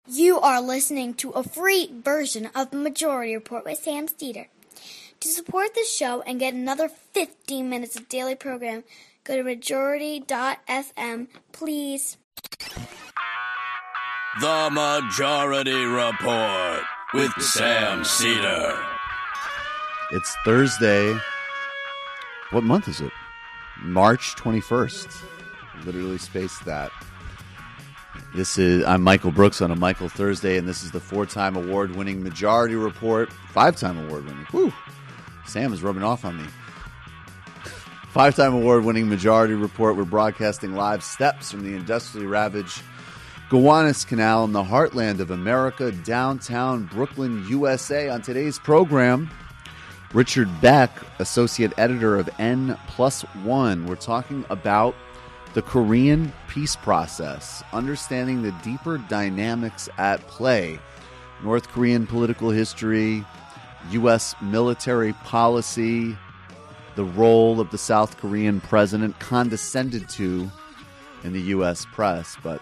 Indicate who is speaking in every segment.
Speaker 1: You are listening to a free version of the Majority Report with Sam Steeder. To support this show and get another 15 minutes of daily program, go to majority.fm, please.
Speaker 2: The Majority Report with Sam Steeder.
Speaker 3: It's Thursday. What month is it? March 21st. Literally spaced that. I'm Michael Brooks on a Michael Thursday, and this is the 4-time award-winning Majority Report. 5-time award-winning. Whew. Sam is rubbing off on me. 5-time award-winning Majority Report. We're broadcasting live steps from the industrially ravaged Gowanus Canal in the heartland of America, downtown Brooklyn, USA. On today's program, Richard Beck, associate editor of N+1. We're talking about the Korean peace process, understanding the deeper dynamics at play, North Korean political history, U.S. military policy, the role of the South Korean president, condescended to in the U.S. press, but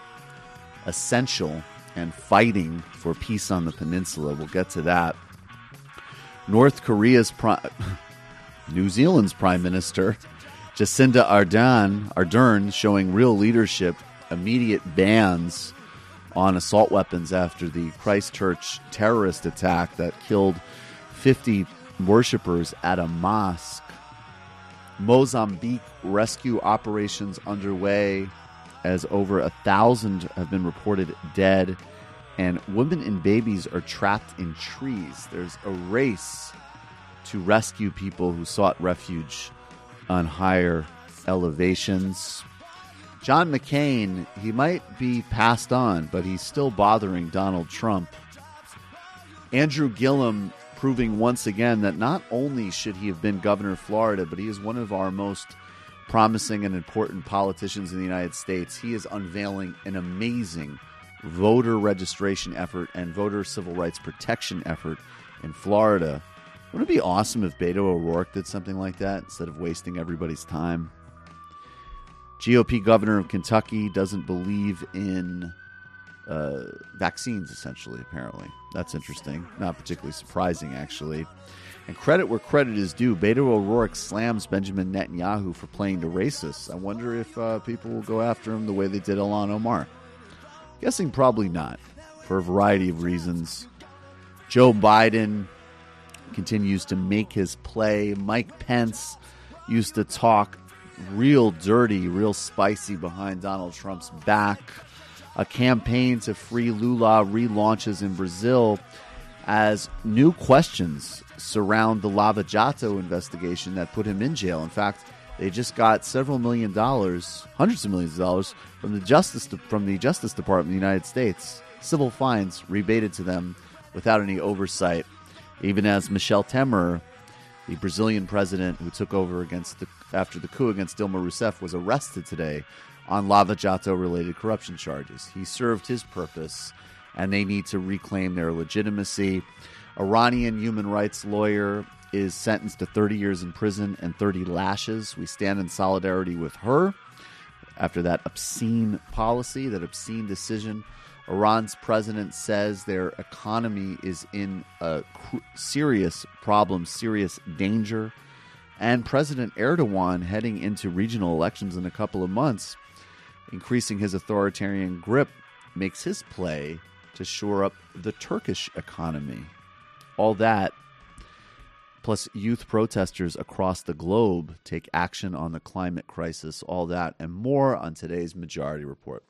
Speaker 3: essential and fighting for peace on the peninsula. We'll get to that. New Zealand's Prime Minister, Jacinda Ardern, showing real leadership, immediate bans on assault weapons after the Christchurch terrorist attack that killed 50 worshippers at a mosque. Mozambique rescue operations underway as over 1,000 have been reported dead, and women and babies are trapped in trees. There's a race to rescue people who sought refuge on higher elevations. John McCain, he might be passed on, but he's still bothering Donald Trump. Andrew Gillum proving once again that not only should he have been governor of Florida, but he is one of our most promising and important politicians in the United States. He is unveiling an amazing voter registration effort and voter civil rights protection effort in Florida. Wouldn't it be awesome if Beto O'Rourke did something like that instead of wasting everybody's time? GOP governor of Kentucky doesn't believe in vaccines, essentially, apparently. That's interesting. Not particularly surprising, actually. And credit where credit is due. Beto O'Rourke slams Benjamin Netanyahu for playing to racists. I wonder if people will go after him the way they did Ilhan Omar. Guessing probably not, for a variety of reasons. Joe Biden continues to make his play. Mike Pence used to talk real dirty, real spicy behind Donald Trump's back. A campaign to free Lula relaunches in Brazil as new questions surround the Lava Jato investigation that put him in jail. In fact, they just got several $1 million, hundreds of millions of dollars from the Justice Department of the United States. Civil fines rebated to them without any oversight. Even as Michel Temer, the Brazilian president who took over after the coup against Dilma Rousseff, was arrested today on Lava Jato-related corruption charges. He served his purpose, and they need to reclaim their legitimacy. Iranian human rights lawyer is sentenced to 30 years in prison and 30 lashes. We stand in solidarity with her after that obscene policy, that obscene decision. Iran's president says their economy is in a serious problem, serious danger. And President Erdogan, heading into regional elections in a couple of months, increasing his authoritarian grip, makes his play to shore up the Turkish economy. All that, plus youth protesters across the globe take action on the climate crisis, all that and more on today's Majority Report.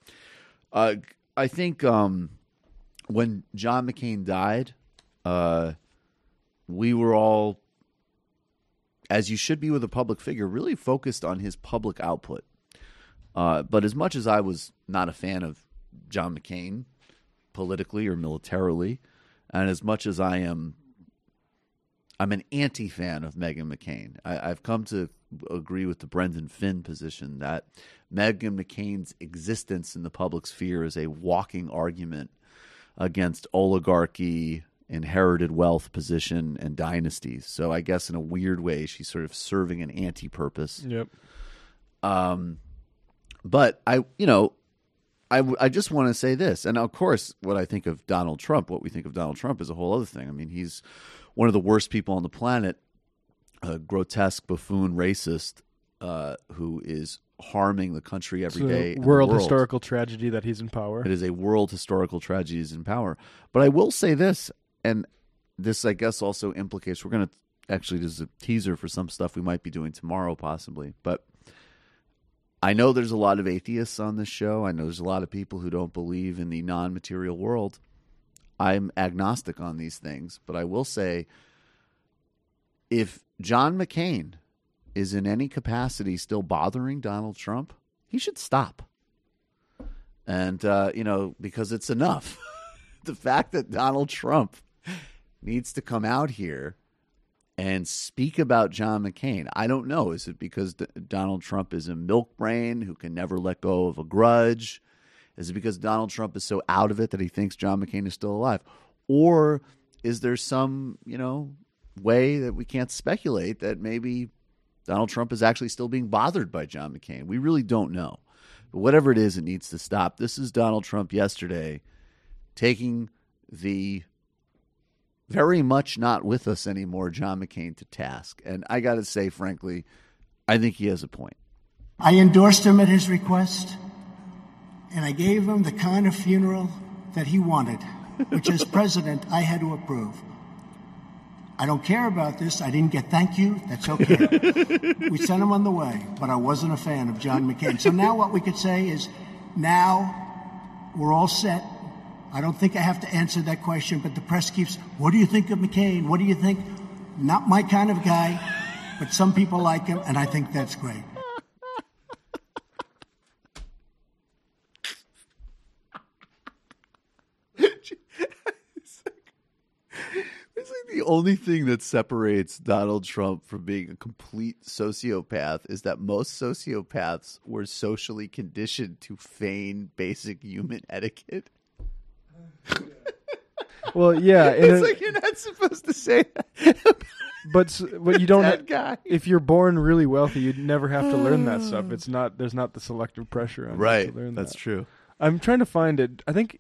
Speaker 3: I think when John McCain died, we were all, as you should be with a public figure, really focused on his public output. But as much as I was not a fan of John McCain politically or militarily, and as much as I'm an anti-fan of Meghan McCain. I've come to agree with the Brendan Finn position that Meghan McCain's existence in the public sphere is a walking argument against oligarchy, inherited wealth position, and dynasties. So I guess in a weird way, she's sort of serving an anti-purpose.
Speaker 4: Yep.
Speaker 3: But I just want to say this. And of course, what we think of Donald Trump is a whole other thing. I mean, he's one of the worst people on the planet, a grotesque buffoon racist who is harming the country every day.
Speaker 4: It's a world historical tragedy that he's in power.
Speaker 3: It is a world historical tragedy he's in power. But I will say this, and this I guess also implicates, we're going to actually, this is a teaser for some stuff we might be doing tomorrow possibly, but I know there's a lot of atheists on this show. I know there's a lot of people who don't believe in the non-material world. I'm agnostic on these things, but I will say if John McCain is in any capacity still bothering Donald Trump, he should stop. And, because it's enough. The fact that Donald Trump needs to come out here and speak about John McCain. I don't know. Is it because Donald Trump is a milk brain who can never let go of a grudge? Is it because Donald Trump is so out of it that he thinks John McCain is still alive? Or is there some, way that we can't speculate that maybe Donald Trump is actually still being bothered by John McCain? We really don't know. But whatever it is, it needs to stop. This is Donald Trump yesterday taking the very much not with us anymore John McCain to task. And I got to say, frankly, I think he has a point.
Speaker 5: I endorsed him at his request, and I gave him the kind of funeral that he wanted, which as president I had to approve. I don't care about this. I didn't get thank you. That's okay. We sent him on the way, but I wasn't a fan of John McCain. So now what we could say is now we're all set. I don't think I have to answer that question, but the press keeps, what do you think of McCain? What do you think? Not my kind of guy, but some people like him, and I think that's great.
Speaker 3: It's like the only thing that separates Donald Trump from being a complete sociopath is that most sociopaths were socially conditioned to feign basic human etiquette.
Speaker 4: Well, yeah,
Speaker 3: it's like you're not supposed to say that.
Speaker 4: But you don't.
Speaker 3: That guy.
Speaker 4: If you're born really wealthy, you'd never have to learn that stuff. It's not. There's not the selective pressure on
Speaker 3: right.
Speaker 4: you to learn
Speaker 3: That's
Speaker 4: that.
Speaker 3: true.
Speaker 4: I'm trying to find it. I think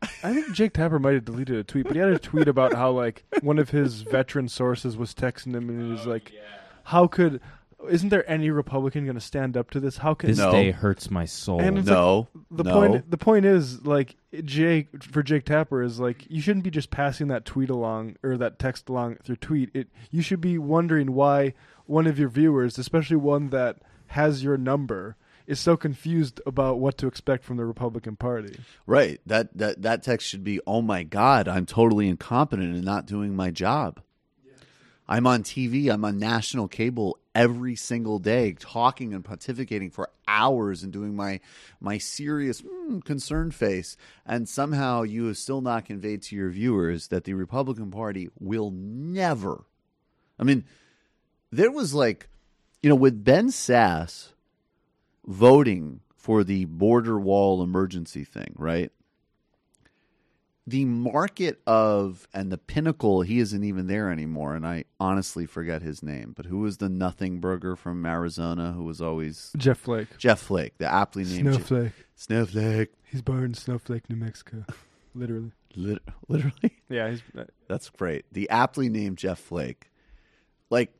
Speaker 4: Jake Tapper might have deleted a tweet, but he had a tweet about how like one of his veteran sources was texting him, and he was like, "How could? Isn't there any Republican going to stand up to this? How can
Speaker 6: this day hurts my soul?"
Speaker 4: And it's
Speaker 3: no,
Speaker 4: like, the point is like Jake Tapper is like you shouldn't be just passing that tweet along or that text along through tweet. You should be wondering why one of your viewers, especially one that has your number, is so confused about what to expect from the Republican Party.
Speaker 3: Right. That text should be, "Oh my God, I'm totally incompetent and not doing my job. I'm on TV, I'm on national cable every single day talking and pontificating for hours and doing my serious concerned face, and somehow you have still not conveyed to your viewers that the Republican Party will never." I mean, there was like, with Ben Sasse voting for the border wall emergency thing, right? The market of, and the pinnacle, he isn't even there anymore, and I honestly forget his name, but who was the nothing burger from Arizona who was always...
Speaker 4: Jeff Flake, the
Speaker 3: aptly named...
Speaker 4: Snowflake. He's born in Snowflake, New Mexico. Literally.
Speaker 3: Literally?
Speaker 4: Yeah.
Speaker 3: That's great. The aptly named Jeff Flake. Like,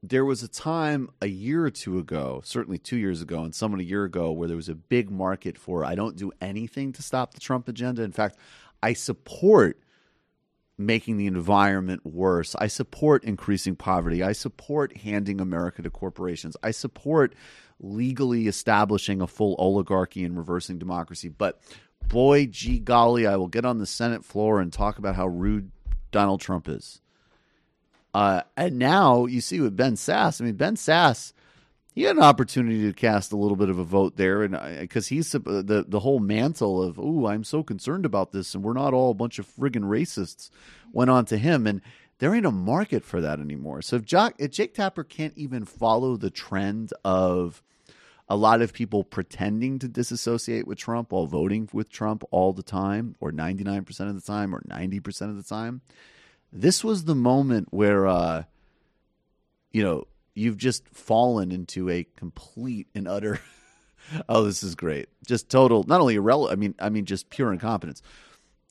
Speaker 3: there was a time a year or two ago, certainly 2 years ago, and somewhat a year ago, where there was a big market for, I don't do anything to stop the Trump agenda. In fact, I support making the environment worse. I support increasing poverty. I support handing America to corporations. I support legally establishing a full oligarchy and reversing democracy. But boy, gee golly, I will get on the Senate floor and talk about how rude Donald Trump is. And now you see with Ben Sasse. I mean, Ben Sasse, he had an opportunity to cast a little bit of a vote there, and because he's the whole mantle of, I'm so concerned about this, and we're not all a bunch of friggin' racists, went on to him, and there ain't a market for that anymore. So if Jake Tapper can't even follow the trend of a lot of people pretending to disassociate with Trump while voting with Trump all the time, or 99% of the time, or 90% of the time, this was the moment where, you've just fallen into a complete and utter Oh, this is great. Just total, not only irrelevant, I mean, just pure incompetence.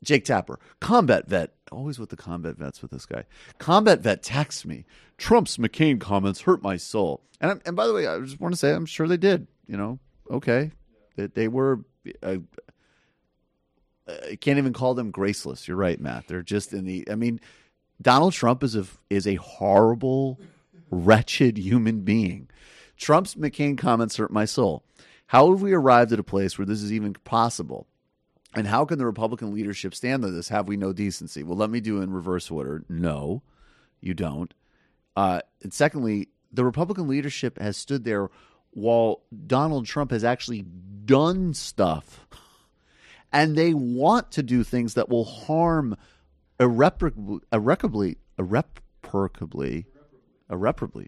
Speaker 3: Jake Tapper, combat vet. Always with the combat vets with this guy. Combat vet texts me. Trump's McCain comments hurt my soul. And by the way, I just want to say, I'm sure they did. Okay. They were, I can't even call them graceless. You're right, Matt. They're just Donald Trump is a horrible, wretched human being. Trump's McCain comments hurt my soul. How have we arrived at a place where this is even possible? And how can the Republican leadership stand on this? Have we no decency? Well, let me do in reverse order. No, you don't. And secondly, the Republican leadership has stood there while Donald Trump has actually done stuff. And they want to do things that will harm irreparably,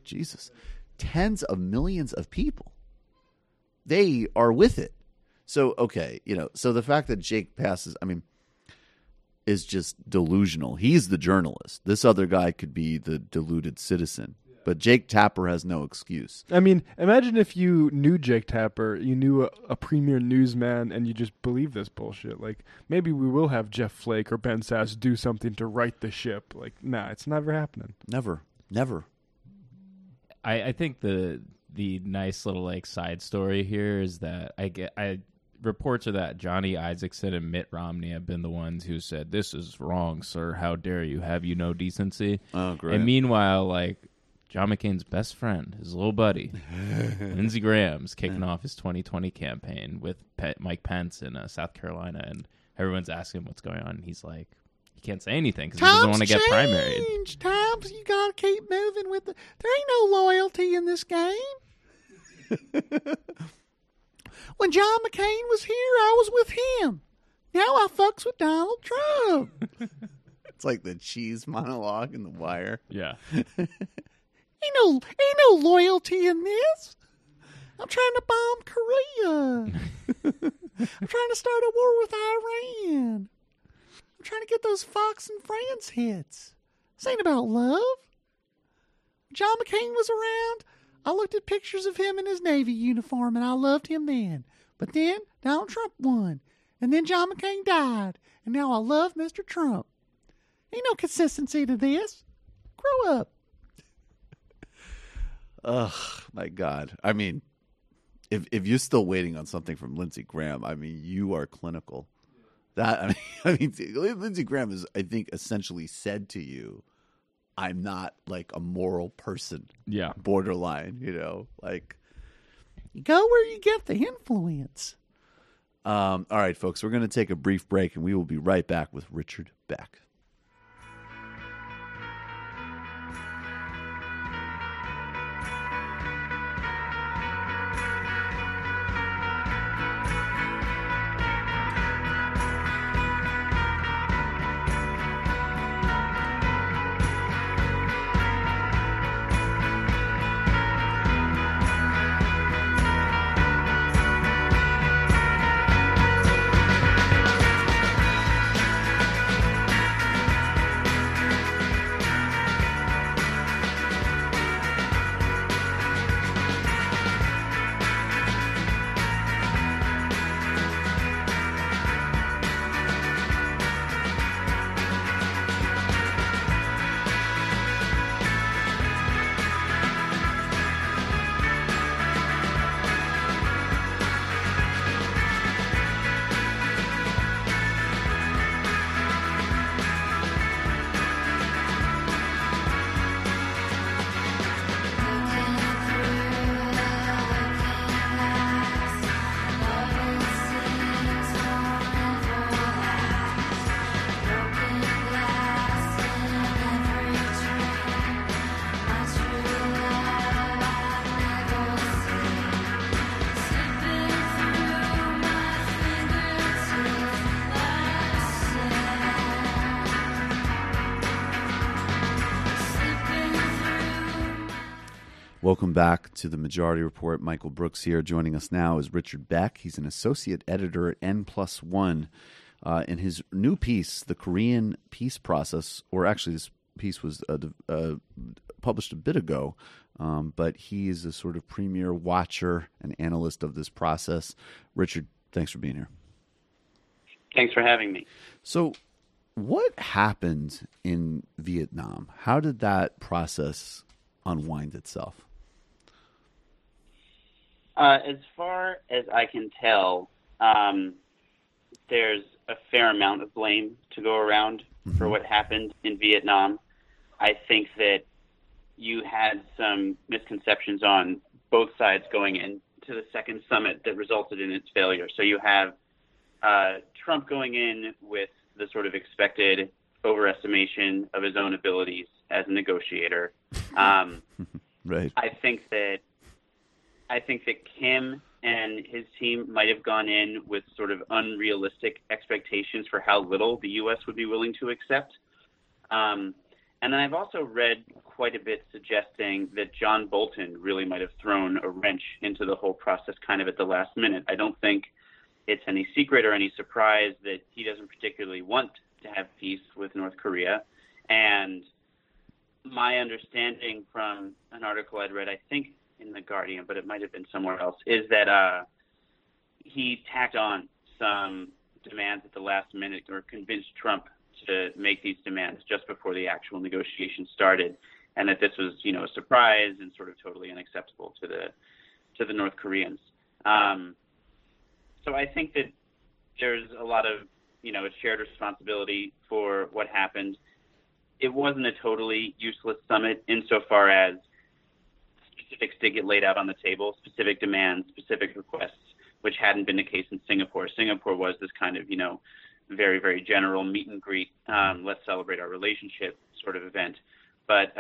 Speaker 3: Jesus, tens of millions of people. They are with it. So, okay, so the fact that Jake passes, is just delusional. He's the journalist. This other guy could be the deluded citizen. But Jake Tapper has no excuse.
Speaker 4: Imagine if you knew Jake Tapper, you knew a premier newsman, and you just believe this bullshit. Like, maybe we will have Jeff Flake or Ben Sass do something to right the ship. Like, nah, it's never happening.
Speaker 3: Never.
Speaker 6: I think the nice little side story here is that reports are that Johnny Isakson and Mitt Romney have been the ones who said, "This is wrong, sir. How dare you? Have you no decency?"
Speaker 3: Oh, great.
Speaker 6: And meanwhile, John McCain's best friend, his little buddy, Lindsey Graham's kicking off his 2020 campaign with Mike Pence in South Carolina, and everyone's asking him what's going on. And he's like, he can't say anything because he doesn't want to get primaried.
Speaker 3: Times you gotta keep moving with there ain't no loyalty in this game. When John McCain was here, I was with him. Now I fucks with Donald Trump. It's like the cheese monologue in The Wire.
Speaker 6: Yeah.
Speaker 3: Ain't no loyalty in this. I'm trying to bomb Korea. I'm trying to start a war with Iran. I'm trying to get those Fox and Friends hits. This ain't about love. When John McCain was around, I looked at pictures of him in his Navy uniform, and I loved him then. But then Donald Trump won, and then John McCain died, and now I love Mr. Trump. Ain't no consistency to this. Grow up. Ugh, my God. If you're still waiting on something from Lindsey Graham, you are clinical. Lindsey Graham is, I think, essentially said to you, I'm not a moral person.
Speaker 6: Yeah.
Speaker 3: Borderline, you go where you get the influence. All right, folks, we're going to take a brief break, and we will be right back with Richard Beck. Welcome back to the Majority Report. Michael Brooks here. Joining us now is Richard Beck. He's an associate editor at N+1. In his new piece, The Korean Peace Process, or actually this piece was published a bit ago, but he is a sort of premier watcher and analyst of this process. Richard, thanks for being here.
Speaker 7: Thanks for having me.
Speaker 3: So what happened in Vietnam? How did that process unwind itself?
Speaker 7: As far as I can tell, there's a fair amount of blame to go around for what happened in Vietnam. I think that you had some misconceptions on both sides going into the second summit that resulted in its failure. So you have Trump going in with the sort of expected overestimation of his own abilities as a negotiator.
Speaker 3: Right.
Speaker 7: I think that Kim and his team might have gone in with sort of unrealistic expectations for how little the U.S. would be willing to accept. And then I've also read quite a bit suggesting that John Bolton really might have thrown a wrench into the whole process kind of at the last minute. I don't think it's any secret or any surprise that he doesn't particularly want to have peace with North Korea. And my understanding from an article I'd read, I think in The Guardian, but it might have been somewhere else, is that he tacked on some demands at the last minute or convinced Trump to make these demands just before the actual negotiation started, and that this was, a surprise and sort of totally unacceptable to the North Koreans. So I think that there's a lot of, a shared responsibility for what happened. It wasn't a totally useless summit insofar as specifics did get laid out on the table, specific demands, specific requests, which hadn't been the case in Singapore. Singapore was this kind of, very, very general meet and greet, let's celebrate our relationship sort of event. But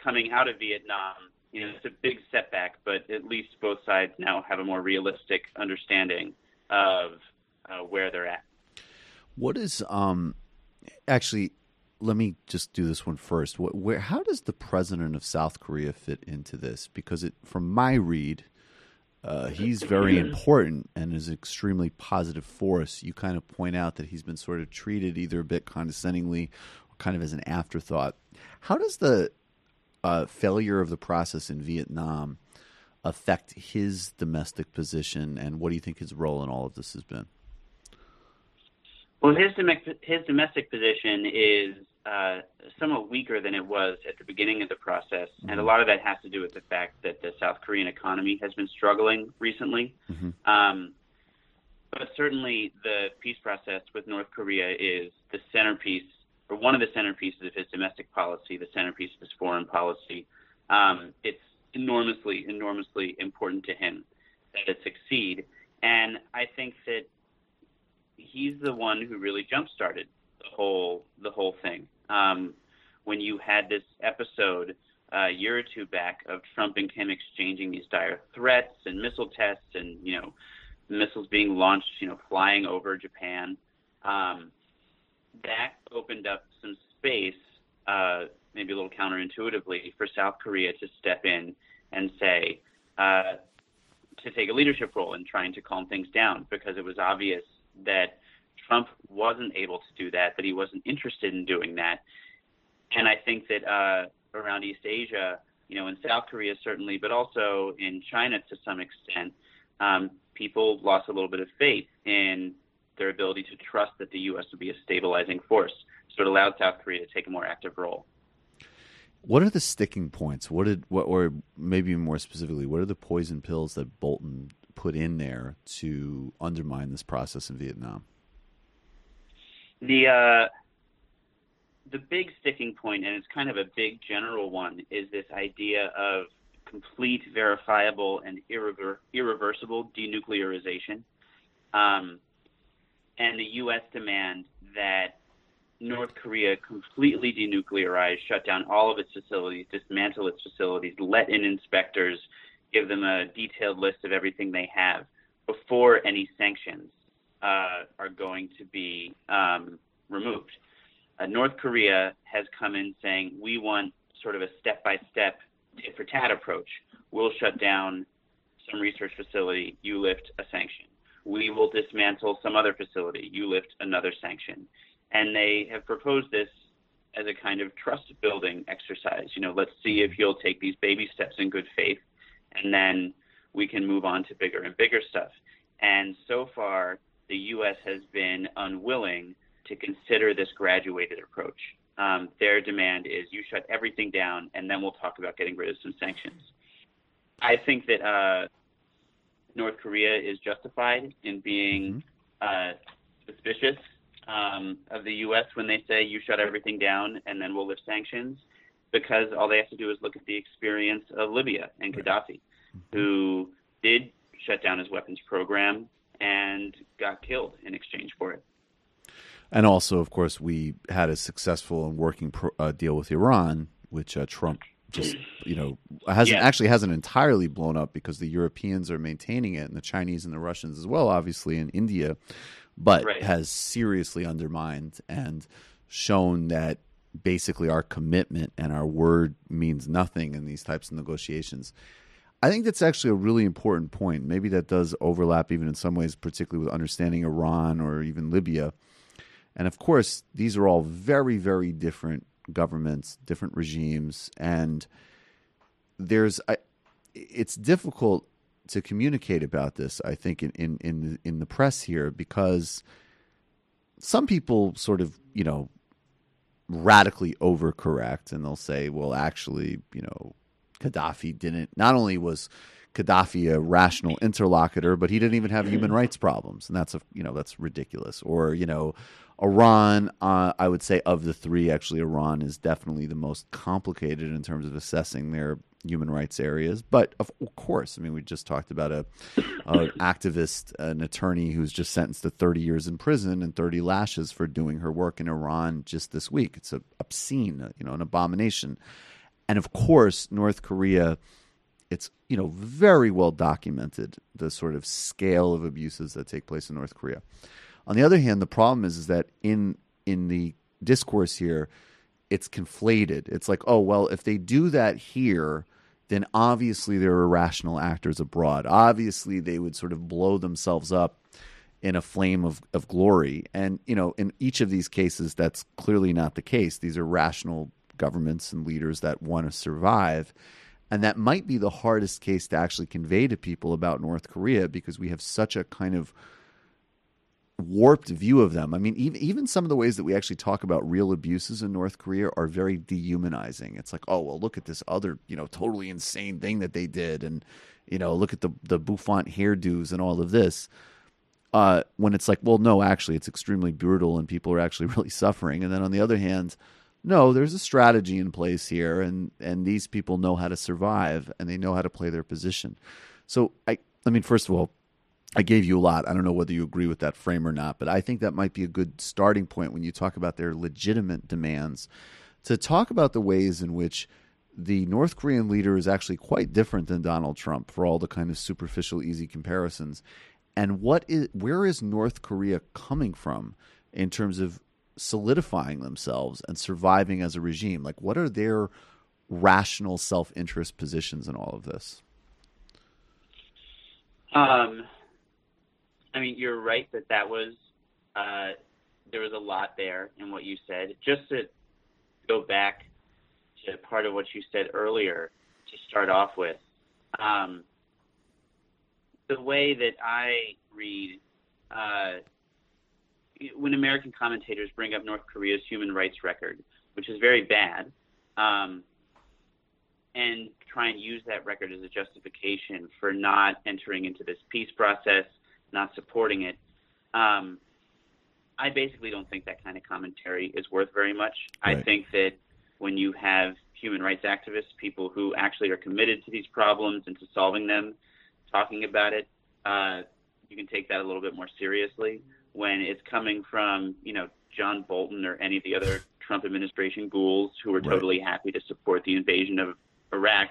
Speaker 7: coming out of Vietnam, it's a big setback, but at least both sides now have a more realistic understanding of where they're at.
Speaker 3: What is actually? Let me just do this one first. How does the president of South Korea fit into this? Because from my read, he's very important and is an extremely positive force. You kind of point out that he's been sort of treated either a bit condescendingly or kind of as an afterthought. How does the failure of the process in Vietnam affect his domestic position, and what do you think his role in all of this has been?
Speaker 7: Well, his domestic position is somewhat weaker than it was at the beginning of the process, and a lot of that has to do with the fact that the South Korean economy has been struggling recently. But certainly the peace process with North Korea is the centerpiece, or one of the centerpieces of his domestic policy, the centerpiece of his foreign policy. It's enormously, enormously important to him that it succeed, and I think that he's the one who really jump-started the whole thing. When you had this episode a year or two back of Trump and Kim exchanging these dire threats and missile tests and, missiles being launched, flying over Japan, that opened up some space, maybe a little counterintuitively, for South Korea to step in and say, to take a leadership role in trying to calm things down, because it was obvious that Trump wasn't able to do that he wasn't interested in doing that. And I think that around East Asia, in South Korea certainly, but also in China to some extent, people lost a little bit of faith in their ability to trust that the U.S. would be a stabilizing force. So it allowed South Korea to take a more active role.
Speaker 3: What are the sticking points? Or maybe more specifically, what are the poison pills that Bolton put in there to undermine this process in Vietnam?
Speaker 7: The big sticking point, and it's kind of a big general one, is this idea of complete, verifiable, and irreversible denuclearization. And the U.S. demand that North Korea completely denuclearize, shut down all of its facilities, dismantle its facilities, let in inspectors, give them a detailed list of everything they have before any sanctions are going to be removed. North Korea has come in saying, we want sort of a step-by-step tit-for-tat approach. We'll shut down some research facility, you lift a sanction. We will dismantle some other facility, you lift another sanction. And they have proposed this as a kind of trust-building exercise. Let's see if you'll take these baby steps in good faith, and then we can move on to bigger and bigger stuff. And so far, the U.S. has been unwilling to consider this graduated approach. Their demand is you shut everything down, and then we'll talk about getting rid of some sanctions. I think that North Korea is justified in being suspicious of the U.S. when they say you shut everything down and then we'll lift sanctions, because all they have to do is look at the experience of Libya and Gaddafi, who did shut down his weapons program and got killed in exchange for it.
Speaker 3: And also, of course, we had a successful and working deal with Iran, which Trump just, hasn't entirely blown up, because the Europeans are maintaining it, and the Chinese and the Russians as well, obviously, and India, but has seriously undermined and shown that basically our commitment and our word means nothing in these types of negotiations. I think that's actually a really important point. Maybe that does overlap even in some ways, particularly with understanding Iran or even Libya. And of course, these are all very, very different governments, different regimes, and it's difficult to communicate about this, I think, in the press here, because some people sort of, radically overcorrect, and they'll say, well, actually, Gaddafi didn't. Not only was Gaddafi a rational interlocutor, but he didn't even have human rights problems, and that's ridiculous. Or Iran, I would say of the three, actually, Iran is definitely the most complicated in terms of assessing their human rights areas. But of course, we just talked about an activist, an attorney who's just sentenced to 30 years in prison and 30 lashes for doing her work in Iran just this week. It's obscene, an abomination. And of course, North Korea, it's very well documented, the sort of scale of abuses that take place in North Korea. On the other hand, the problem is that in the discourse here, it's conflated. It's like, oh, well, if they do that here, then obviously they're irrational actors abroad. Obviously, they would sort of blow themselves up in a flame of glory. And, in each of these cases, that's clearly not the case. These are rational governments and leaders that want to survive. And that might be the hardest case to actually convey to people about North Korea, because we have such a kind of warped view of them. Even some of the ways that we actually talk about real abuses in North Korea are very dehumanizing. It's like, oh, well, look at this other, totally insane thing that they did. And, look at the bouffant hairdos and all of this. When it's like, well, no, actually, it's extremely brutal and people are actually really suffering. And then on the other hand, no, there's a strategy in place here, and these people know how to survive, and they know how to play their position. So, first of all, I gave you a lot. I don't know whether you agree with that frame or not, but I think that might be a good starting point when you talk about their legitimate demands, to talk about the ways in which the North Korean leader is actually quite different than Donald Trump, for all the kind of superficial, easy comparisons. And where is North Korea coming from in terms of solidifying themselves and surviving as a regime? Like, what are their rational self-interest positions in all of this?
Speaker 7: You're right that was there was a lot there in what you said. Just to go back to part of what you said earlier to start off with, the way that I read when American commentators bring up North Korea's human rights record, which is very bad, and try and use that record as a justification for not entering into this peace process, not supporting it, I basically don't think that kind of commentary is worth very much. Right. I think that when you have human rights activists, people who actually are committed to these problems and to solving them, talking about it, you can take that a little bit more seriously. When it's coming from, John Bolton or any of the other Trump administration ghouls who are totally happy to support the invasion of Iraq,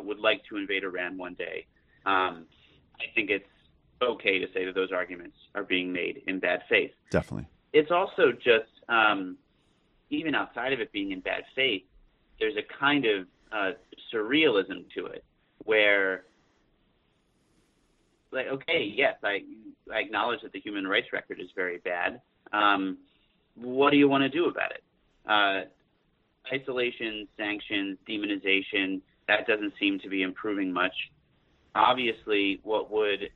Speaker 7: would like to invade Iran one day, I think it's okay to say that those arguments are being made in bad faith.
Speaker 3: Definitely.
Speaker 7: It's also just, even outside of it being in bad faith, there's a kind of surrealism to it where, like, okay, yes, I acknowledge that the human rights record is very bad. What do you want to do about it? Isolation, sanctions, demonization, that doesn't seem to be improving much. Obviously, what would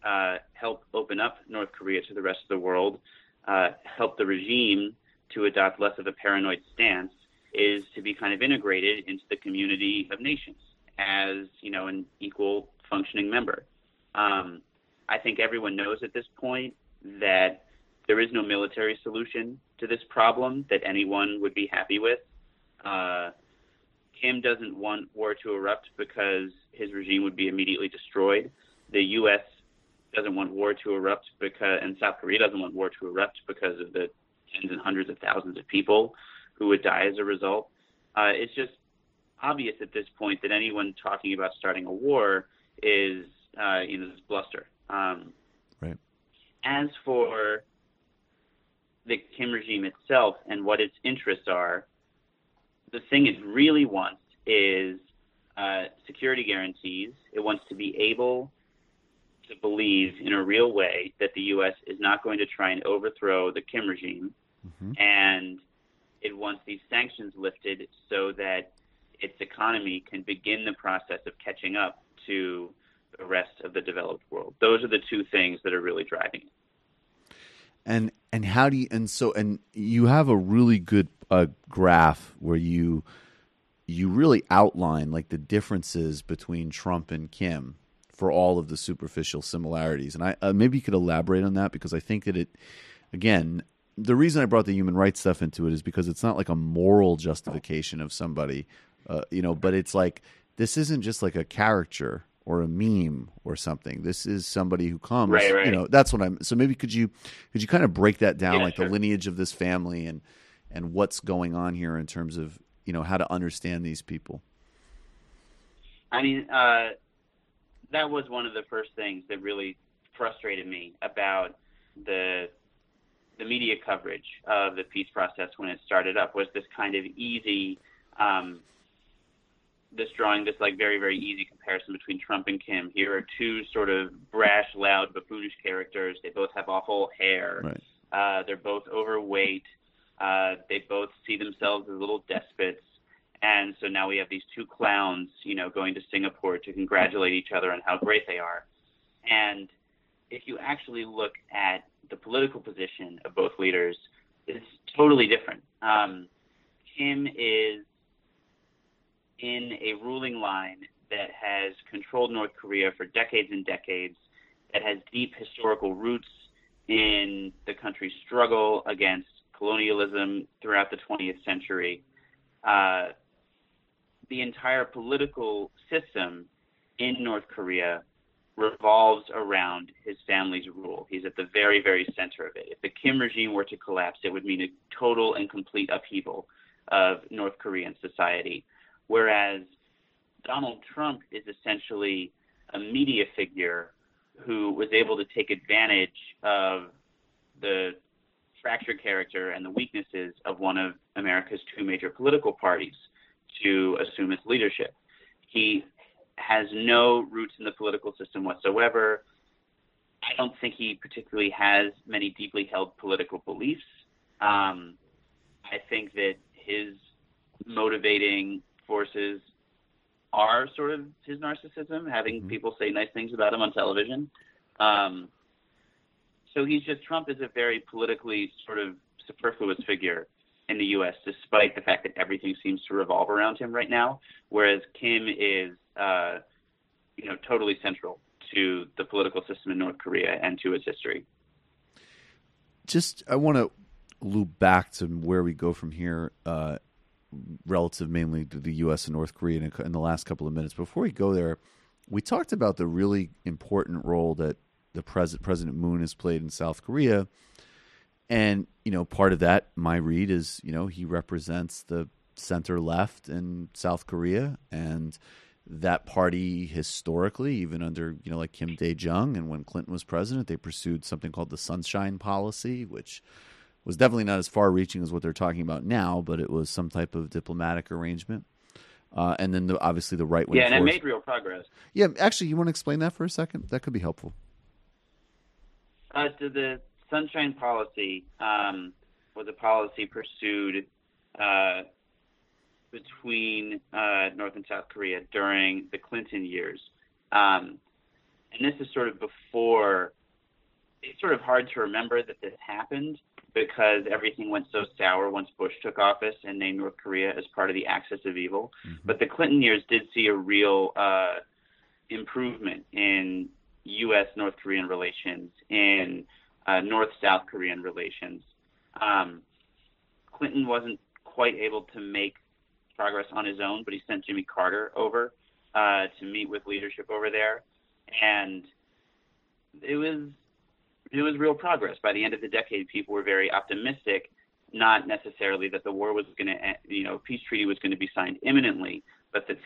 Speaker 7: help open up North Korea to the rest of the world, help the regime to adopt less of a paranoid stance, is to be kind of integrated into the community of nations as, an equal functioning member. I think everyone knows at this point that there is no military solution to this problem that anyone would be happy with. Kim doesn't want war to erupt because his regime would be immediately destroyed. The U.S. doesn't want war to erupt and South Korea doesn't want war to erupt because of the tens and hundreds of thousands of people who would die as a result. It's just obvious at this point that anyone talking about starting a war is, this bluster.
Speaker 3: Right.
Speaker 7: As for the Kim regime itself and what its interests are, the thing it really wants is security guarantees. It wants to be able to believe in a real way that the U.S. is not going to try and overthrow the Kim regime, and it wants these sanctions lifted so that its economy can begin the process of catching up to the rest of the developed world. Those are the two things that are really driving it.
Speaker 3: And how do you and you have a really good graph where you really outline like the differences between Trump and Kim for all of the superficial similarities. And I maybe you could elaborate on that, because I think that again, the reason I brought the human rights stuff into it is because it's not like a moral justification of somebody, but it's like, this isn't just like a caricature or a meme or something. This is somebody who comes,
Speaker 7: right.
Speaker 3: That's what so maybe could you kind of break that down,
Speaker 7: Yeah, sure.
Speaker 3: The lineage of this family and what's going on here in terms of, how to understand these people?
Speaker 7: I mean, that was one of the first things that really frustrated me about the media coverage of the peace process when it started up, was this kind of easy, drawing this like very, very easy comparison between Trump and Kim. Here are two sort of brash, loud, buffoonish characters. They both have awful hair.
Speaker 3: Right.
Speaker 7: They're both overweight. They both see themselves as little despots. And so now we have these two clowns, going to Singapore to congratulate each other on how great they are. And if you actually look at the political position of both leaders, it's totally different. Kim is in a ruling line that has controlled North Korea for decades and decades, that has deep historical roots in the country's struggle against colonialism throughout the 20th century. The entire political system in North Korea revolves around his family's rule. He's at the very, very center of it. If the Kim regime were to collapse, it would mean a total and complete upheaval of North Korean society. Whereas Donald Trump is essentially a media figure who was able to take advantage of the fractured character and the weaknesses of one of America's two major political parties to assume its leadership. He has no roots in the political system whatsoever. I don't think he particularly has many deeply held political beliefs. I think that his motivating forces are sort of his narcissism, having people say nice things about him on television. So Trump is a very politically sort of superfluous figure in the U.S., despite the fact that everything seems to revolve around him right now, whereas Kim is, totally central to the political system in North Korea and to its history.
Speaker 3: I want to loop back to where we go from here, relative mainly to the U.S. and North Korea in the last couple of minutes. Before we go there, we talked about the really important role that the President Moon has played in South Korea. And, part of that, my read is, he represents the center left in South Korea, and that party historically, even under, like Kim Dae-jung, and when Clinton was president, they pursued something called the Sunshine Policy, which was definitely not as far-reaching as what they're talking about now, but it was some type of diplomatic arrangement. And then obviously the right-wing
Speaker 7: and it made real progress.
Speaker 3: Yeah, actually, you want to explain that for a second? That could be helpful.
Speaker 7: The Sunshine Policy was a policy pursued between North and South Korea during the Clinton years. And this is sort of before, it's sort of hard to remember that this happened because everything went so sour once Bush took office and named North Korea as part of the axis of evil. Mm-hmm. But the Clinton years did see a real improvement in U.S.-North Korean relations, in North-South Korean relations. Clinton wasn't quite able to make progress on his own, but he sent Jimmy Carter over to meet with leadership over there. And it was real progress. By the end of the decade, people were very optimistic, not necessarily that the war was going to, peace treaty was going to be signed imminently, but that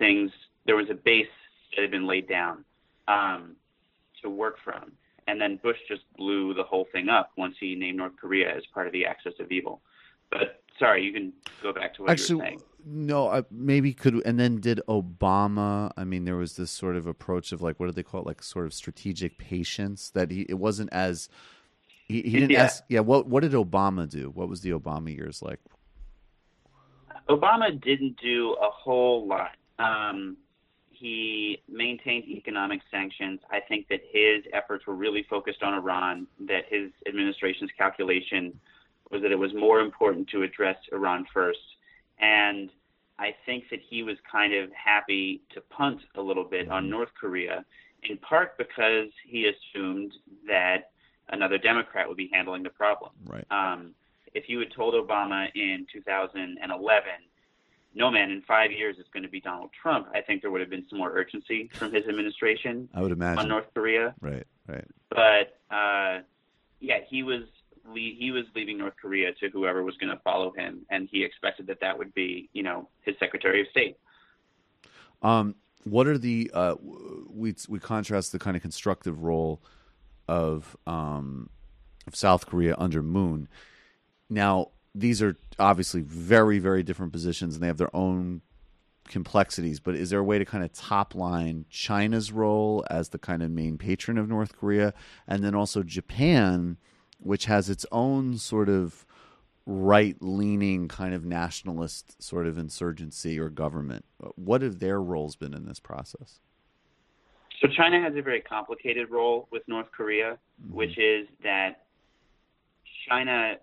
Speaker 7: there was a base that had been laid down to work from. And then Bush just blew the whole thing up once he named North Korea as part of the axis of evil. But sorry, you can go back to what you were saying.
Speaker 3: No, maybe could. And then did Obama? I mean, there was this sort of approach of like, what do they call it? Like sort of strategic patience that it wasn't as he didn't ask. Yeah. What did Obama do? What was the Obama years like?
Speaker 7: Obama didn't do a whole lot. He maintained economic sanctions. I think that his efforts were really focused on Iran, that his administration's calculation was that it was more important to address Iran first. And I think that he was kind of happy to punt a little bit on North Korea, in part because he assumed that another Democrat would be handling the problem.
Speaker 3: Right.
Speaker 7: If you had told Obama in 2011, no, man, in 5 years it's going to be Donald Trump, I think there would have been some more urgency from his administration
Speaker 3: I would imagine.
Speaker 7: On North Korea.
Speaker 3: Right.
Speaker 7: But, he was leaving North Korea to whoever was going to follow him, and he expected that would be, his Secretary of State.
Speaker 3: What are the we contrast the kind of constructive role of South Korea under Moon. Now, these are obviously very, very different positions, and they have their own complexities. But is there a way to kind of top line China's role as the kind of main patron of North Korea, and then also Japan, which has its own sort of right-leaning kind of nationalist sort of insurgency or government? What have their roles been in this process?
Speaker 7: So China has a very complicated role with North Korea, which is that China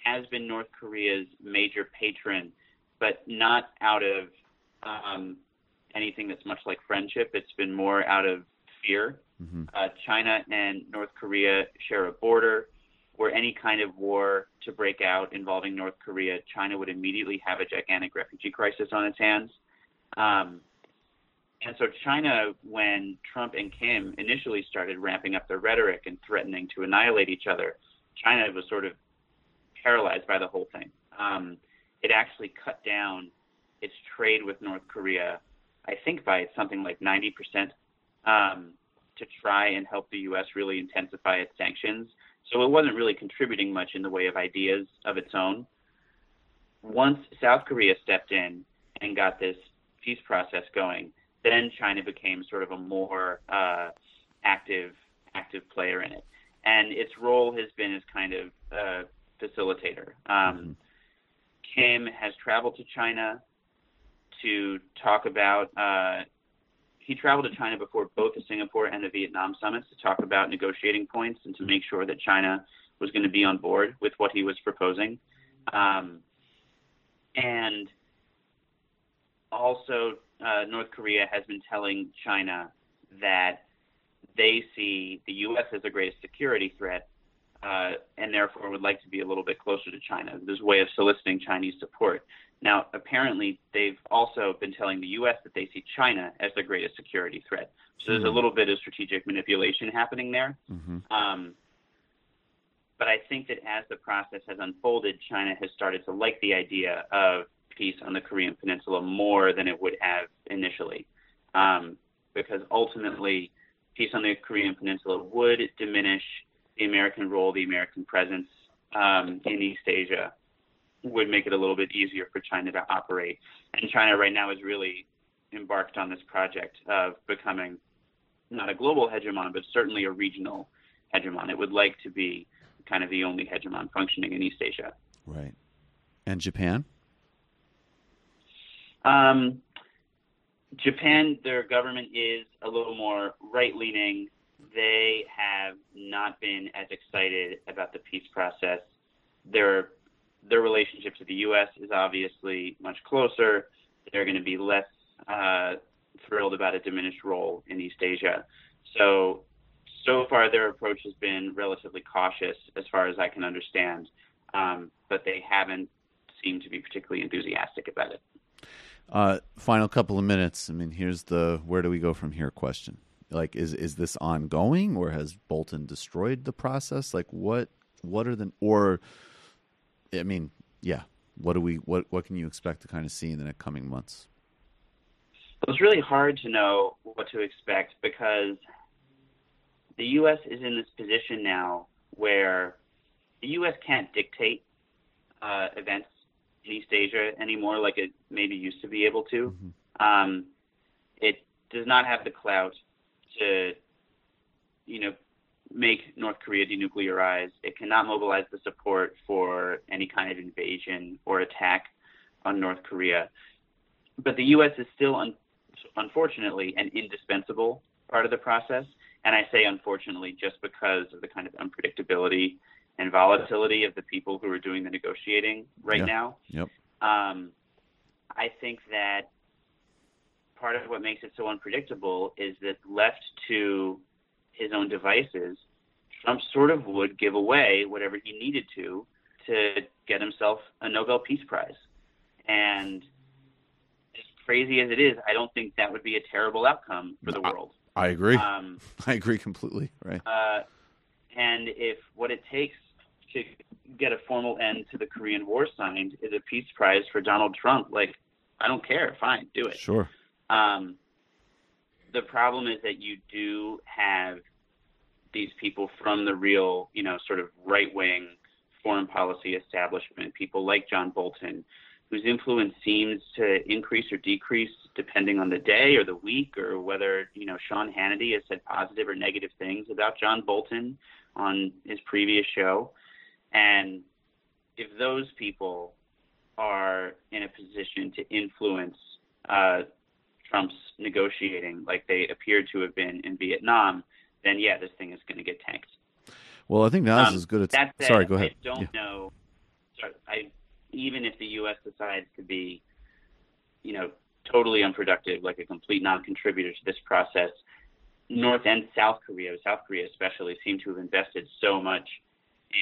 Speaker 7: has been North Korea's major patron, but not out of anything that's much like friendship. It's been more out of fear. Mm-hmm. China and North Korea share a border. Were any kind of war to break out involving North Korea, China would immediately have a gigantic refugee crisis on its hands. And so China, when Trump and Kim initially started ramping up their rhetoric and threatening to annihilate each other, China was sort of paralyzed by the whole thing. It actually cut down its trade with North Korea, I think by something like 90%, to try and help the U.S. really intensify its sanctions. So it wasn't really contributing much in the way of ideas of its own. Once South Korea stepped in and got this peace process going, then China became sort of a more active player in it. And its role has been as kind of facilitator. Kim has traveled to China to talk about he traveled to China before both the Singapore and the Vietnam summits to talk about negotiating points and to make sure that China was going to be on board with what he was proposing. And also, North Korea has been telling China that they see the U.S. as the greatest security threat and therefore would like to be a little bit closer to China. There's a way of soliciting Chinese support. Now, apparently, they've also been telling the U.S. that they see China as the greatest security threat. So there's a little bit of strategic manipulation happening there. But I think that as the process has unfolded, China has started to like the idea of peace on the Korean Peninsula more than it would have initially. Because ultimately, peace on the Korean Peninsula would diminish the American role, the American presence in East Asia, would make it a little bit easier for China to operate. And China right now is really embarked on this project of becoming not a global hegemon, but certainly a regional hegemon. It would like to be kind of the only hegemon functioning in East Asia.
Speaker 3: Right. And Japan?
Speaker 7: Japan, their government is a little more right-leaning. They have not been as excited about the peace process. Their relationship to the U.S. is obviously much closer. They're going to be less thrilled about a diminished role in East Asia. So far their approach has been relatively cautious as far as I can understand, but they haven't seemed to be particularly enthusiastic about it.
Speaker 3: Final couple of minutes. I mean, here's the where do we go from here question. Like, is this ongoing, or has Bolton destroyed the process? Like, what are the, or, I mean, yeah, what can you expect to kind of see in the coming months?
Speaker 7: It's really hard to know what to expect because the U.S. is in this position now where the U.S. can't dictate events in East Asia anymore like it maybe used to be able to. Mm-hmm. It does not have the clout to, make North Korea denuclearize. It cannot mobilize the support for any kind of invasion or attack on North Korea. But the U.S. is still, unfortunately, an indispensable part of the process. And I say unfortunately just because of the kind of unpredictability and volatility of the people who are doing the negotiating right now.
Speaker 3: Yep.
Speaker 7: I think that part of what makes it so unpredictable is that left to his own devices, Trump sort of would give away whatever he needed to get himself a Nobel Peace Prize. And as crazy as it is, I don't think that would be a terrible outcome for the world.
Speaker 3: I agree. I agree completely. Right.
Speaker 7: And if what it takes to get a formal end to the Korean War signed is a peace prize for Donald Trump, I don't care. Fine, do it.
Speaker 3: Sure.
Speaker 7: The problem is that you do have these people from the real, sort of right-wing foreign policy establishment, people like John Bolton, whose influence seems to increase or decrease depending on the day or the week, or whether, Sean Hannity has said positive or negative things about John Bolton on his previous show. And if those people are in a position to influence Trump's negotiating like they appeared to have been in Vietnam, then yeah, this thing is going to get tanked.
Speaker 3: Well, I think now is as good as...
Speaker 7: That said,
Speaker 3: sorry, go ahead.
Speaker 7: I don't know. Even if the U.S. decides to be, totally unproductive, like a complete non-contributor to this process, North and South Korea especially, seem to have invested so much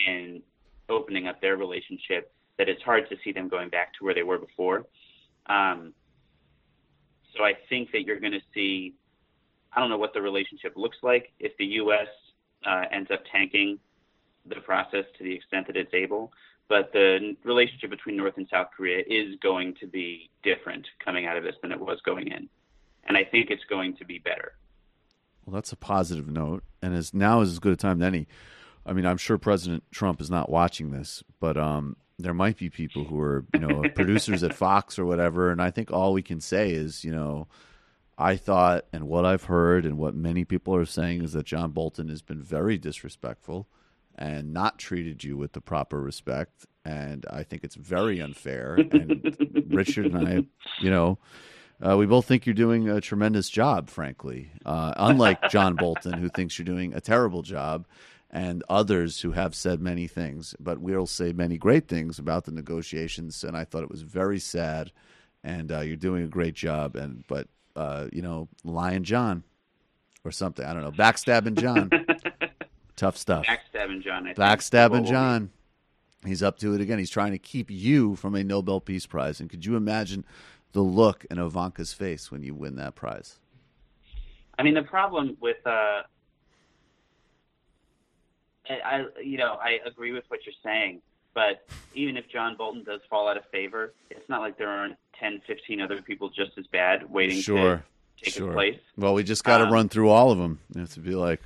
Speaker 7: in opening up their relationship that it's hard to see them going back to where they were before. So I think that you're going to see, I don't know what the relationship looks like if the U.S. Ends up tanking the process to the extent that it's able. But the relationship between North and South Korea is going to be different coming out of this than it was going in. And I think it's going to be better.
Speaker 3: Well, that's a positive note. And now is as good a time as any. I mean, I'm sure President Trump is not watching this, but there might be people who are, producers at Fox or whatever. And I think all we can say is, I thought, and what I've heard and what many people are saying is that John Bolton has been very disrespectful and not treated you with the proper respect. And I think it's very unfair. And Richard and I, we both think you're doing a tremendous job, frankly, unlike John Bolton, who thinks you're doing a terrible job, and others who have said many things. But we'll say many great things about the negotiations, and I thought it was very sad, and you're doing a great job. But Lion John or something, I don't know, Backstabbing John. Tough stuff.
Speaker 7: Backstabbing John.
Speaker 3: Backstabbing John. He's up to it again. He's trying to keep you from a Nobel Peace Prize. And could you imagine the look in Ivanka's face when you win that prize?
Speaker 7: I mean, the problem with I agree with what you're saying, but even if John Bolton does fall out of favor, it's not like there aren't 10, 15 other people just as bad waiting to take his place.
Speaker 3: Well, we just got to run through all of them. You have to be like,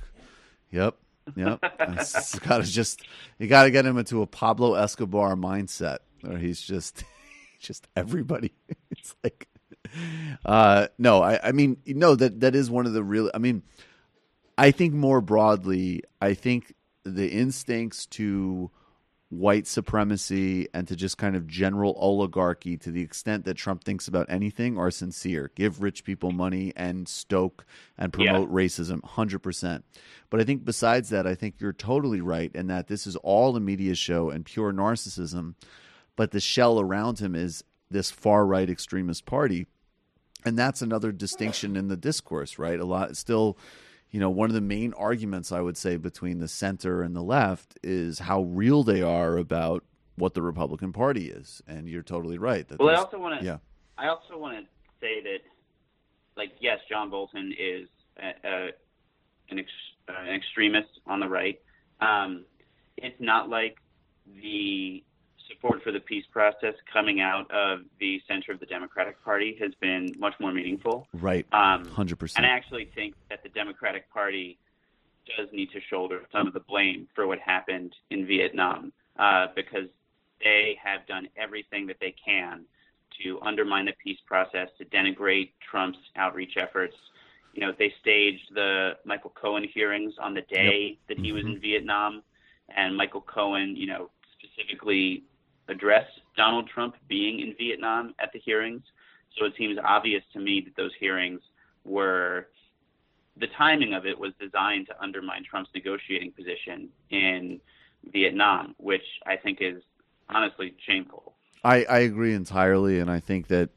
Speaker 3: yep. You got to get him into a Pablo Escobar mindset, where he's just everybody. It's like, no, I mean, that is one of the real. I mean, I think more broadly, I think the instincts to white supremacy and to just kind of general oligarchy to the extent that Trump thinks about anything are sincere. Give rich people money and stoke and promote racism, 100%. But I think besides that, I think you're totally right in that this is all a media show and pure narcissism, but the shell around him is this far-right extremist party. And that's another distinction in the discourse, right? A lot still, one of the main arguments I would say between the center and the left is how real they are about what the Republican Party is. And you're totally right.
Speaker 7: Well, I also want to say that, like, yes, John Bolton is an extremist on the right. It's not like the support for the peace process coming out of the center of the Democratic Party has been much more meaningful.
Speaker 3: Right, 100%.
Speaker 7: And I actually think that the Democratic Party does need to shoulder some of the blame for what happened in Vietnam because they have done everything that they can to undermine the peace process, to denigrate Trump's outreach efforts. They staged the Michael Cohen hearings on the day that he was in Vietnam, and Michael Cohen, specifically addressed Donald Trump being in Vietnam at the hearings. So it seems obvious to me that those hearings the timing of it was designed to undermine Trump's negotiating position in Vietnam, which I think is honestly shameful.
Speaker 3: I agree entirely. And I think that,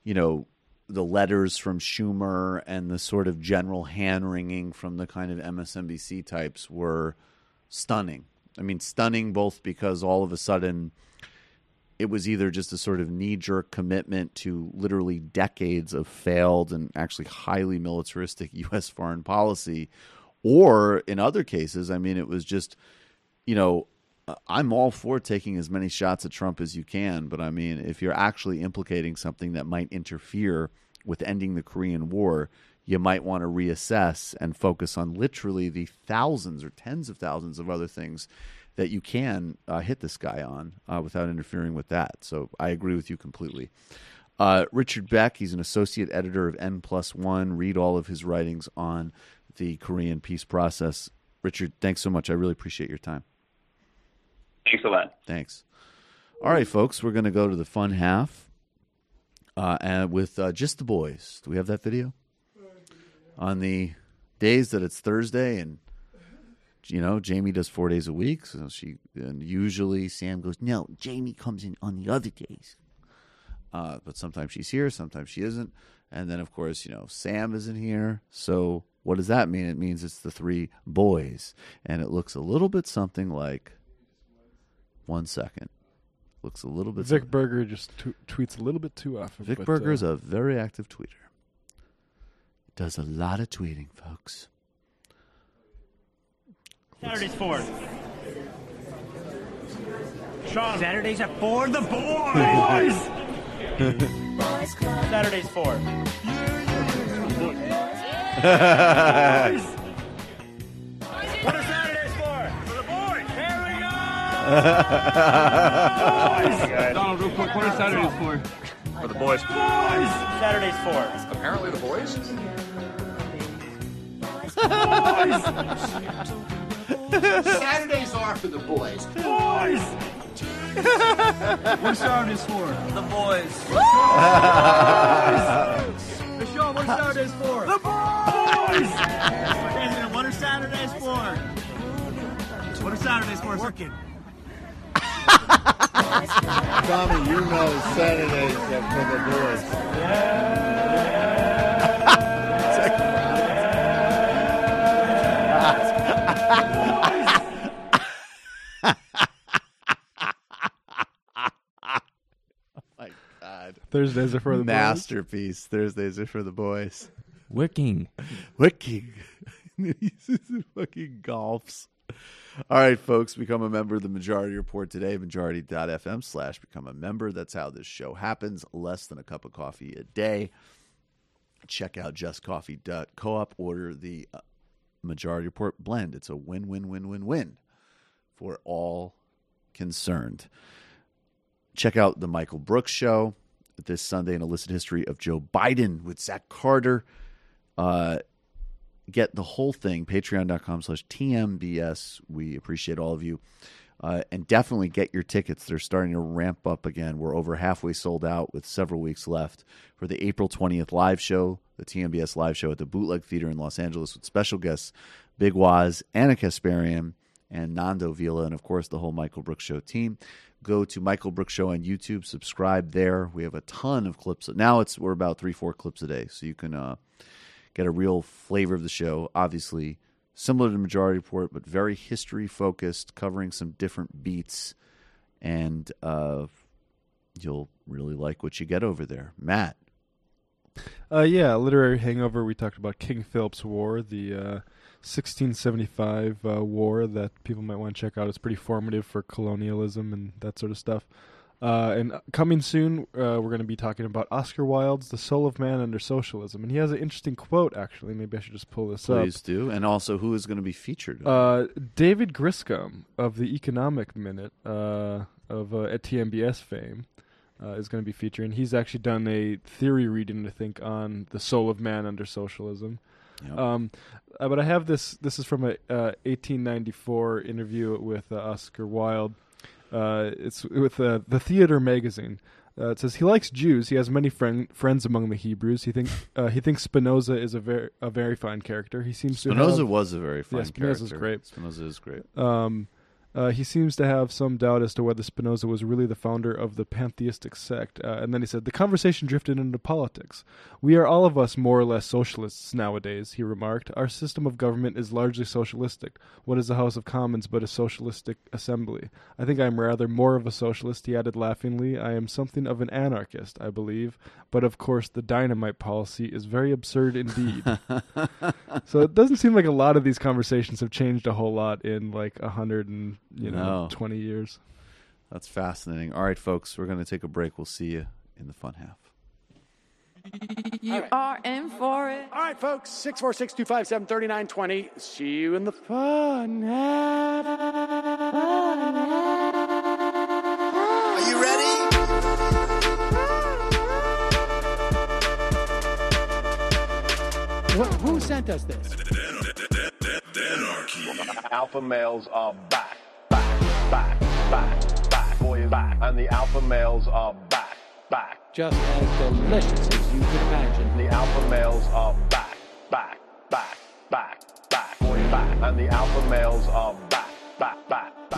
Speaker 3: the letters from Schumer and the sort of general hand-wringing from the kind of MSNBC types were stunning. I mean, stunning both because all of a sudden it was either just a sort of knee-jerk commitment to literally decades of failed and actually highly militaristic U.S. foreign policy, or in other cases, I mean, it was just, I'm all for taking as many shots at Trump as you can, but I mean, if you're actually implicating something that might interfere with ending the Korean War, you might want to reassess and focus on literally the thousands or tens of thousands of other things that you can hit this guy on without interfering with that. So I agree with you completely. Richard Beck, he's an associate editor of N+1. Read all of his writings on the Korean peace process. Richard, thanks so much. I really appreciate your time.
Speaker 7: Thanks a lot.
Speaker 3: Thanks. All right, folks, we're going to go to the fun half and with just the boys. Do we have that video? On the days that it's Thursday and Jamie does 4 days a week, so and usually Sam goes, no, Jamie comes in on the other days. But sometimes she's here, sometimes she isn't. And then, of course, Sam isn't here. So what does that mean? It means it's the three boys. And it looks a little bit something like, 1 second. Looks a little bit.
Speaker 4: Vic Berger just tweets a little bit too often.
Speaker 3: Vic Berger's a very active tweeter. Does a lot of tweeting, folks.
Speaker 8: Saturday's 4. Sean. Saturdays at 4. The boys! Saturday's 4. Boys! What are Saturdays for? For the boys! Here we go! Boys!
Speaker 9: Donald, real quick, what are Saturdays for?
Speaker 8: For the boys. Boys! Saturday's 4.
Speaker 9: Apparently the boys?
Speaker 10: Saturdays are for the boys.
Speaker 8: Boys!
Speaker 9: What are Saturdays for?
Speaker 8: The boys.
Speaker 9: Michelle, what are Saturdays for?
Speaker 8: The boys! President, what are Saturdays for? What are Saturdays for? Working.
Speaker 3: Tommy, you know Saturdays are for the boys.
Speaker 4: Thursdays are for the
Speaker 3: Masterpiece. Thursdays are for the boys.
Speaker 6: Wicking.
Speaker 3: Wicking. Fucking golfs. All right, folks, become a member of the Majority Report today, majority.fm/become a member. That's how this show happens. Less than a cup of coffee a day. Check out justcoffee.coop. Order the Majority Report blend. It's a win-win-win-win-win for all concerned. Check out the Michael Brooks Show this Sunday, an illicit history of Joe Biden with Zach Carter. Get the whole thing, patreon.com/TMBS. We appreciate all of you. And definitely get your tickets. They're starting to ramp up again. We're over halfway sold out with several weeks left for the April 20th live show, the TMBS live show at the Bootleg Theater in Los Angeles with special guests Big Waz, Anna Kasparian, and Nando Vila, and, of course, the whole Michael Brooks Show team. Go to Michael Brooks Show on YouTube. Subscribe there. We have a ton of clips. Now we're about 3-4 clips a day, so you can get a real flavor of the show. Obviously, similar to Majority Report, but very history-focused, covering some different beats, and you'll really like what you get over there. Matt?
Speaker 4: Literary hangover. We talked about King Philip's War, the 1675 war that people might want to check out. It's pretty formative for colonialism and that sort of stuff. And coming soon, we're going to be talking about Oscar Wilde's The Soul of Man Under Socialism. And he has an interesting quote, actually. Maybe I should just pull this up.
Speaker 3: Please do. And also, who is going to be featured?
Speaker 4: David Griscom of the Economic Minute at TMBS fame is going to be featuring. He's actually done a theory reading, I think, on The Soul of Man Under Socialism. Yep. But I have this. This is from a 1894 interview with Oscar Wilde. It's with the Theater magazine. It says he likes Jews. He has many friends among the Hebrews. He thinks Spinoza is a very fine character. He seems
Speaker 3: Spinoza was a very fine character.
Speaker 4: Spinoza's great.
Speaker 3: Spinoza is great.
Speaker 4: He seems to have some doubt as to whether Spinoza was really the founder of the pantheistic sect. And then he said, the conversation drifted into politics. We are all of us more or less socialists nowadays, he remarked. Our system of government is largely socialistic. What is the House of Commons but a socialistic assembly? I think I am rather more of a socialist, he added laughingly. I am something of an anarchist, I believe. But of course, the dynamite policy is very absurd indeed. So it doesn't seem like a lot of these conversations have changed a whole lot in like 20 years.
Speaker 3: That's fascinating. All right, folks, we're going to take a break. We'll see you in the fun half.
Speaker 11: You are in for it.
Speaker 10: All right, folks, 646-257-3920. See you in the fun half.
Speaker 12: Are you ready?
Speaker 10: Who sent us this?
Speaker 13: Alpha males are back, boys back, and the alpha males are back.
Speaker 10: Just as delicious as you can imagine.
Speaker 13: The alpha males are back, boys back, and the alpha males are back.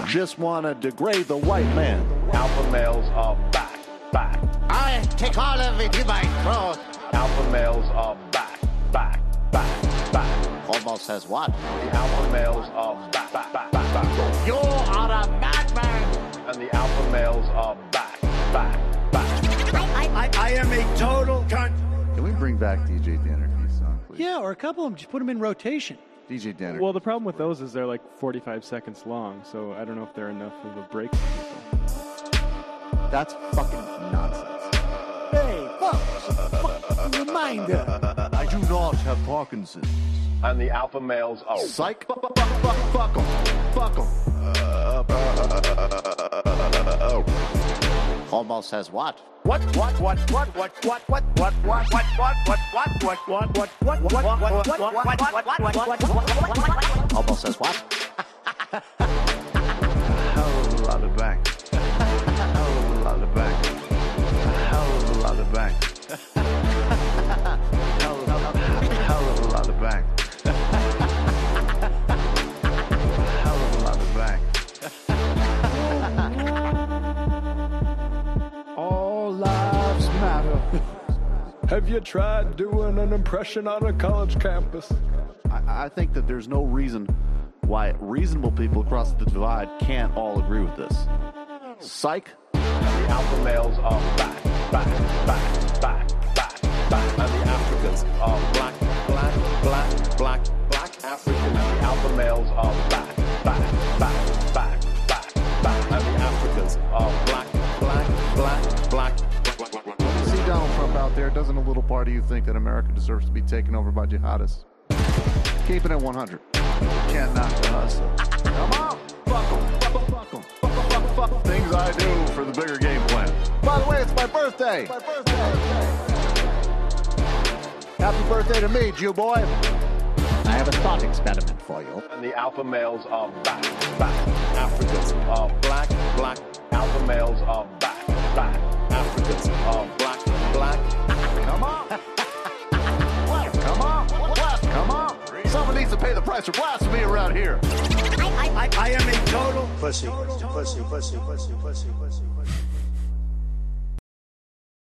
Speaker 14: Just want to degrade the white man.
Speaker 13: Alpha males are back.
Speaker 12: I take all of it in my throat.
Speaker 13: Alpha males are back.
Speaker 14: Almost says what?
Speaker 13: The alpha males are back.
Speaker 12: You are a madman.
Speaker 13: And the alpha males are back.
Speaker 10: I am a total cunt.
Speaker 3: Can we bring back DJ Dannerky's song, please?
Speaker 10: Yeah, or a couple of them. Just put them in rotation.
Speaker 3: DJ Dannerky.
Speaker 4: Well, the problem with those is they're like 45 seconds long, so I don't know if they're enough of a break for people.
Speaker 3: That's fucking nonsense.
Speaker 10: Hey, folks, reminder.
Speaker 14: I do not have Parkinson's.
Speaker 13: And the alpha males are
Speaker 14: psych. Fuck them. Almost says what?
Speaker 12: What?
Speaker 14: Almost says what?
Speaker 3: Hell of a lot of bank. Hell of a lot of bank. Hell of a lot of bank. Hell of a lot of bank. Hell of a lot of bank.
Speaker 4: All lives matter. Have you tried doing an impression on a college campus?
Speaker 3: I think that there's no reason why reasonable people across the divide can't all agree with this. Psych.
Speaker 13: And the alpha males are back. And the Africans are black African. And the alpha males are back. And the Africans are black.
Speaker 3: See Donald Trump out there, doesn't a little part of you think that America deserves to be taken over by jihadists? Keeping it 100. Can't knock the hustle. Come on. Fuck them. Fuck things I do for the bigger game plan. By the way, it's my birthday. Happy birthday to me, Jew boy.
Speaker 14: I have a thought experiment for you.
Speaker 13: And the alpha males are back. Africans are black. Alpha males are back. Africans are black.
Speaker 14: Come on. What? Come on. What? Come on. Someone needs to pay the price for blasphemy around here.
Speaker 5: I am a total
Speaker 9: Pussy.